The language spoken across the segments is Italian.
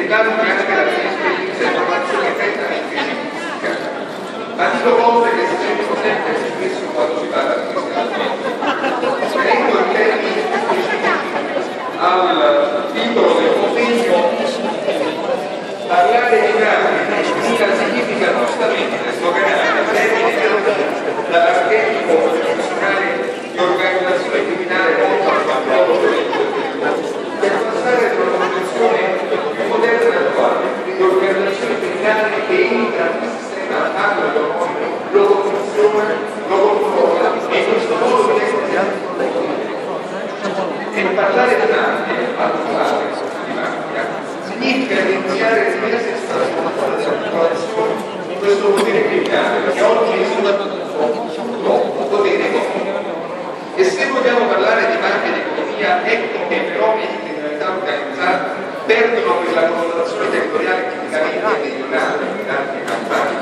danno anche la esperienza e formazione tecnica e scientifica, ma dico cose che si sentono sempre più spesso quando si parla di cristianesimo. Venendo in termini specifici al titolo del convegno, parlare di grande significa giustamente sdoganare il termine dall'archetipo professionale di organizzazione criminale molto al controllo per passare ad una concezione più moderna e attuale di organizzazione criminale che entra nel sistema macroeconomico, lo funziona, lo controlla e in questo modo e parlare di mafia, significa iniziare diverse trasformazioni della popolazione in questo potere criminale che oggi è un potere economico. E se vogliamo parlare di mafia e di economia, ecco che fenomeni di criminalità organizzata perdono quella connotazione territoriale tipicamente meridionale, anche campana,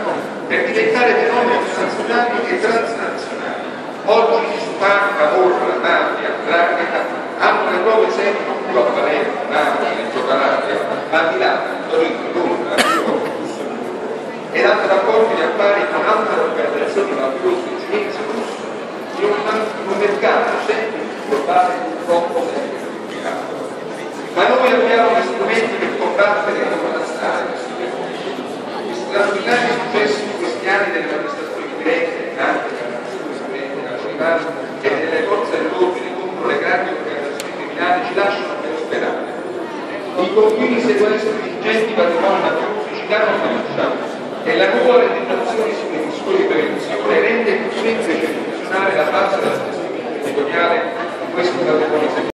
per diventare fenomeni nazionali e transnazionali. Oggi spacca, borra, mafia, draghetà hanno nel loro esempio più a Palermo, Napoli, Reggio Calabria, ma di là, Torino, Roma, ed hanno rapporti di affari con altre organizzazioni mafiose cinesi e russe in un mercato sempre più globale e purtroppo sempre più complicato. Ma noi abbiamo gli strumenti per combattere e contrastare questi fenomeni. Gli straordinari successi di questi anni delle amministrazioni dirette, anche delle amministrazioni dirette nazionali e delle forze dell'ordine contro le grandi organizzazioni criminali ci lasciano per sperare. I continui sequestri di ingenti patrimoni mafiosi ci danno fiducia e la nuova legislazione sulle misure di prevenzione rende più semplice funzionare la base della gestione territoriale di questo patrimonio.